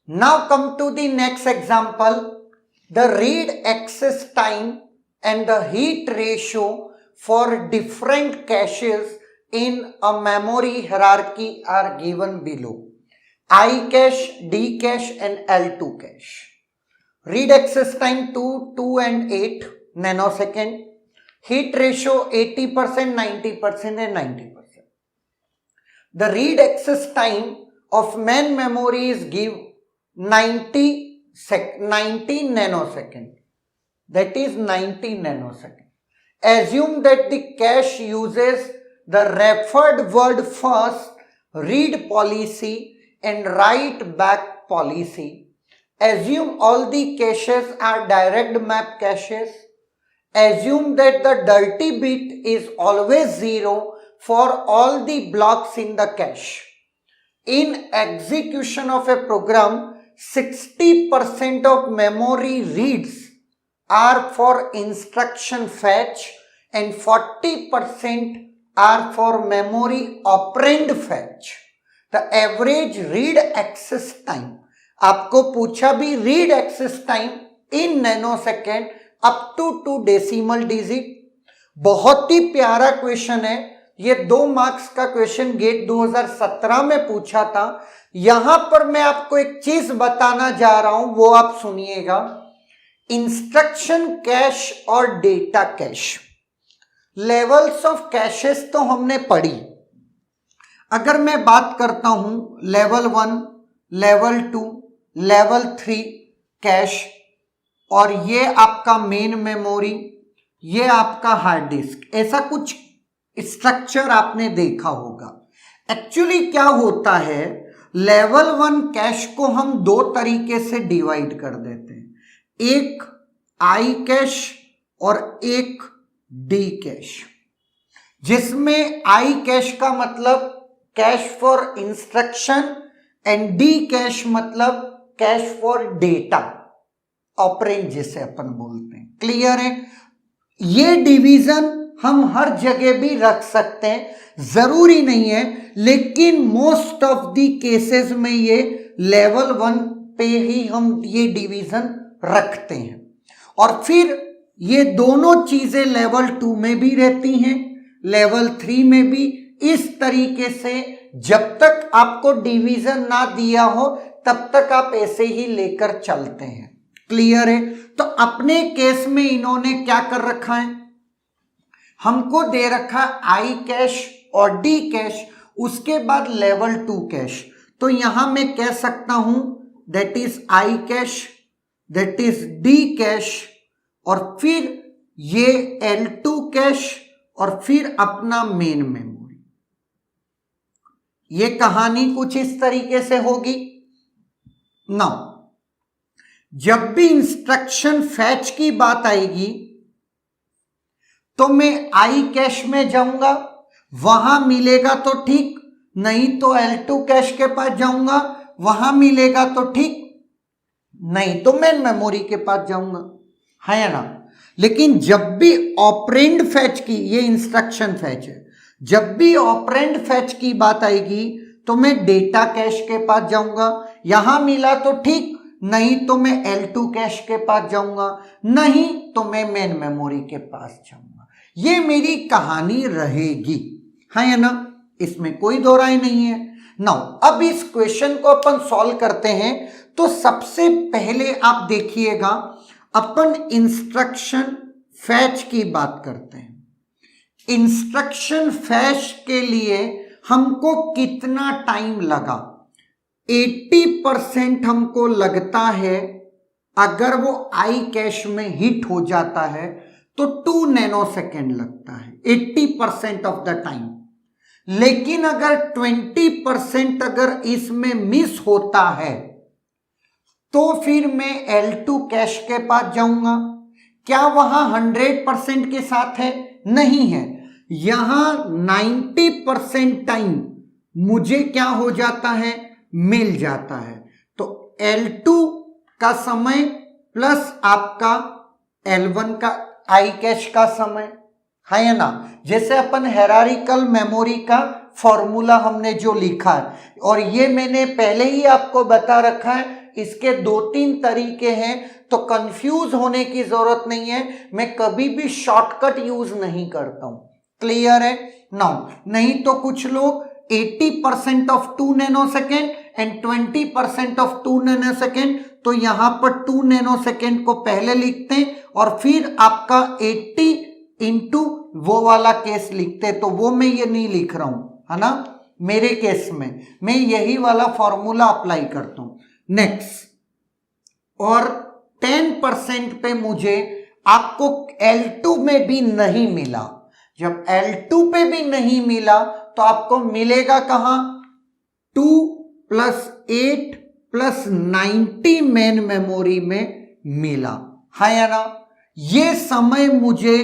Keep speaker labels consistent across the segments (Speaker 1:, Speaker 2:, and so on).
Speaker 1: Now come to the next example. The read access time and the heat ratio for different caches in a memory hierarchy are given below. I cache, D cache and L2 cache. Read access time 2 and 8 nanosecond. Heat ratio 80%, 90% and 90%. The read access time of main memory is give 90 nanosecond. That is 90 nanosecond. Assume that the cache uses the referred word first read policy and write back policy. Assume all the caches are direct map caches. Assume that the dirty bit is always 0 for all the blocks in the cache. In execution of a program, 60% of memory reads are for instruction fetch and 40% are for memory operand fetch. The average read access time, आपको पूछा भी read access time in nanosecond up to 2 decimal digit. बहुत ही प्यारा question है ये, 2 marks का question gate 2017 में पूछा था। यहां पर मैं आपको एक चीज बताना जा रहा हूं, वो आप सुनिएगा। इंस्ट्रक्शन कैश और data cache, levels of caches तो हमने पढ़ी। अगर मैं बात करता हूं लेवल 1, लेवल 2, लेवल 3 कैश, और ये आपका मेन मेमोरी, ये आपका हार्ड डिस्क, ऐसा कुछ स्ट्रक्चर आपने देखा होगा। एक्चुअली क्या होता है, लेवल 1 कैश को हम 2 तरीके से डिवाइड कर देते हैं, एक आई कैश और एक डी कैश, जिसमें आई कैश का मतलब cash for instruction and D cash मतलब कैश फॉर डेटा ऑपरेंड, जिसे अपन बोलते हैं। क्लियर है? ये डिवीजन हम हर जगह भी रख सकते हैं, जरूरी नहीं है, लेकिन मोस्ट ऑफ द केसेस में ये लेवल 1 पे ही हम ये डिवीजन रखते हैं। और फिर ये दोनों चीजें लेवल 2 में भी रहती हैं, लेवल 3 में भी। इस तरीके से जब तक आपको डिवीजन ना दिया हो तब तक आप ऐसे ही लेकर चलते हैं। क्लियर है? तो अपने केस में इन्होंने क्या कर रखा है, हमको दे रखा आई कैश और डी कैश, उसके बाद लेवल 2 कैश। तो यहां मैं कह सकता हूं that is I cash, that is D cash, और फिर ये L2 कैश, और फिर अपना मेन मेमोरी। ये कहानी कुछ इस तरीके से होगी। नाउ जब भी इंस्ट्रक्शन फैच की बात आएगी तो मैं आई कैश में जाऊंगा, वहां मिलेगा तो ठीक, नहीं तो L2 कैश के पास जाऊंगा, वहां मिलेगा तो ठीक, नहीं तो मेन मेमोरी के पास जाऊंगा, है ना। लेकिन जब भी ऑपरेंड फैच की, ये इंस्ट्रक्शन फैच है, जब भी ऑपरेंड फैच की बात आएगी तो मैं डेटा कैश के पास जाऊंगा, यहां मिला तो ठीक, नहीं तो मैं L2 कैश के पास जाऊंगा, नहीं तो मैं मेन मेमोरी के पास जाऊंगा। ये मेरी कहानी रहेगी, है ना, इसमें कोई दो राय नहीं है। नाउ अब इस क्वेश्चन को अपन सॉल्व करते हैं। तो सबसे पहले आप देखिएगा, अपन इंस्ट्रक्शन फैच की बात करते हैं। इंस्ट्रक्शन फैच के लिए हमको कितना टाइम लगा? 80% हमको लगता है अगर वो आई कैश में हिट हो जाता है तो 2 नैनोसेकेंड लगता है 80% ऑफ द टाइम। लेकिन अगर 20% अगर इसमें मिस होता है तो फिर मैं L2 कैश के पास जाऊंगा। क्या वहां 100% के साथ है? नहीं है, यहां 90% टाइम मुझे क्या हो जाता है, मिल जाता है। तो L2 का समय प्लस आपका L1 का आई कैश का समय, है ना। जैसे अपन हायरार्किकल मेमोरी का फॉर्मूला हमने जो लिखा है, और ये मैंने पहले ही आपको बता रखा है, इसके 2-3 तरीके हैं, तो कंफ्यूज होने की जरूरत नहीं है। मैं कभी भी शॉर्टकट यूज नहीं करता हूं। क्लियर है? नाउ नहीं तो कुछ लोग 80% of 2 nanosecond and 20% of 2 nanosecond, तो यहां पर 2 नैनोसेकेंड को पहले लिखते हैं और फिर आपका 80 इंटू वो वाला केस लिखते, तो वो मैं ये नहीं लिख रहा हूं, है ना। मेरे केस में मैं यही वाला फॉर्मूला अप्लाई करता हूं। नेक्स्ट, और 10% पे मुझे आपको L2 में भी नहीं मिला। जब L2 पे भी नहीं मिला तो आपको मिलेगा कहां? 2 + 8 + 90 मेन मेमोरी में मिला है या ना। ये समय मुझे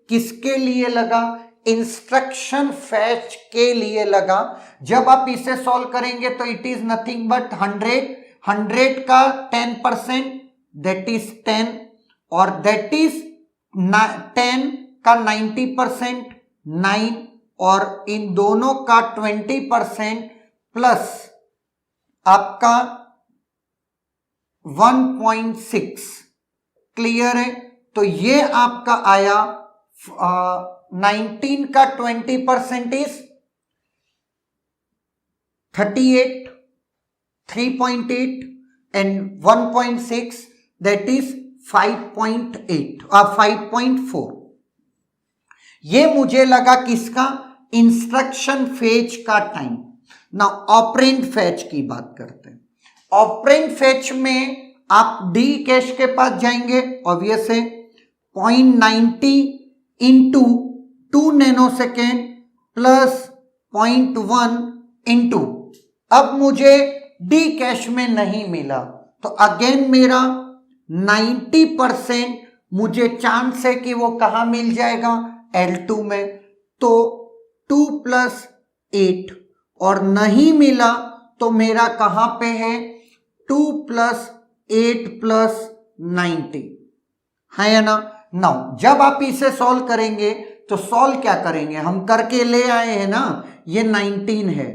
Speaker 1: किसके लिए लगा? इंस्ट्रक्शन फैच के लिए लगा। जब आप इसे सॉल्व करेंगे तो इट इज नथिंग बट 100 का 10% दैट इज 10, और दैट इज 10 का 90% 9, और इन दोनों का 20% प्लस आपका 1.6। क्लियर है? तो ये आपका आया 19 का 20% इज 38, 3.8 एंड 1.6 दैट इज 5.8 और 5.4। ये मुझे लगा किसका? इंस्ट्रक्शन फेच का टाइम। ना ऑपरेंड फेच की बात करते हैं। ऑपरेंड फेच में आप डी कैश के पास जाएंगे, ऑब्वियस है, 0.90 इंटू 2 नैनोसेकेंड प्लस 0.1 इंटू, अब मुझे डी कैश में नहीं मिला तो अगेन मेरा 90% मुझे चांस है कि वो कहां मिल जाएगा? L2 में। तो 2 + 8, और नहीं मिला तो मेरा कहां पे है? 2 + 8 + 90 है या ना। नाउ जब आप इसे सॉल्व करेंगे तो सॉल्व क्या करेंगे? हम करके ले आए हैं ना, ये 19 है,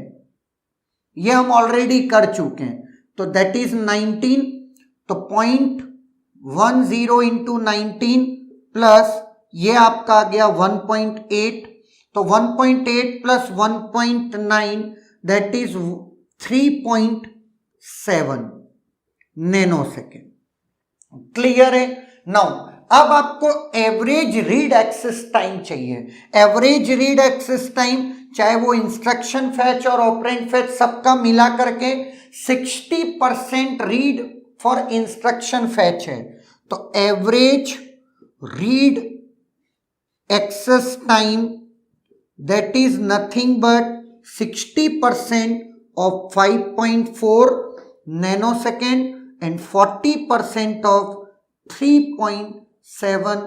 Speaker 1: ये हम ऑलरेडी कर चुके हैं, तो दैट इज 19। तो 0.10 इंटू 19 प्लस ये आपका आ गया 1.8, तो 1.8 + 1.9 दैट इज 3.7 नैनोसेकेंड। क्लियर है? नाउ अब आपको एवरेज रीड एक्सेस टाइम चाहिए। एवरेज रीड एक्सेस टाइम, चाहे वो इंस्ट्रक्शन फैच और ऑपरेंड फैच सबका मिला करके 60% रीड फॉर इंस्ट्रक्शन फैच है। तो average read access time that is nothing but 60% of 5.4 nanosecond and 40% of 3.7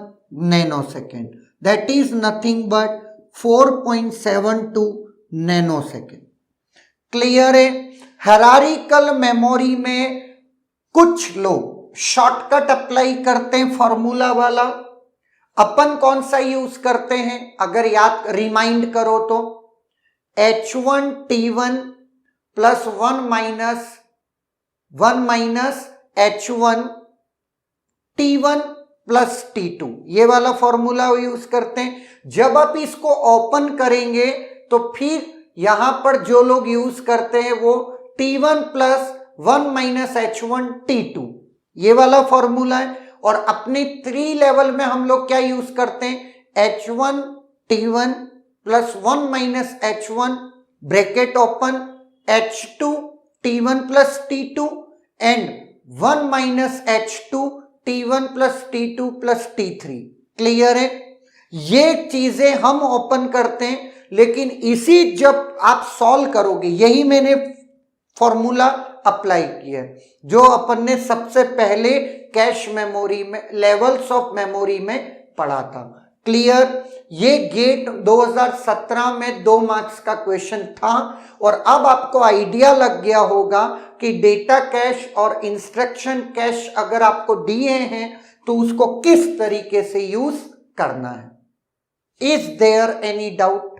Speaker 1: nanosecond, that is nothing but 4.72 nanosecond। Clear है? Hierarchical memory में कुछ लोग शॉर्टकट अप्लाई करते हैं फॉर्मूला वाला। अपन कौन सा यूज करते हैं? अगर याद रिमाइंड करो तो H1 T1 + 1 minus H1 T1 + T2, ये वाला फॉर्मूला यूज करते हैं। जब आप इसको ओपन करेंगे तो फिर यहां पर जो लोग यूज करते हैं वो T1 + 1 - H1 T2, ये वाला फॉर्मूला है। और अपने 3 लेवल में हम लोग क्या यूज करते हैं? H1 T1 + 1 - H1 bracket open, H2 T1 + T2 and 1 - H2 T1 + T2 + T3। Clear है? ये चीजें हम ओपन करते हैं, लेकिन इसी जब आप सॉल्व करोगे, यही मैंने फॉर्मूला अप्लाई किया है जो अपन ने सबसे पहले कैश मेमोरी में, लेवल्स ऑफ मेमोरी में पढ़ा था। क्लियर? ये गेट 2017 में 2 मार्क्स का क्वेश्चन था, और अब आपको आइडिया लग गया होगा कि डेटा कैश और इंस्ट्रक्शन कैश अगर आपको दिए हैं तो उसको किस तरीके से यूज करना है। Is there any doubt?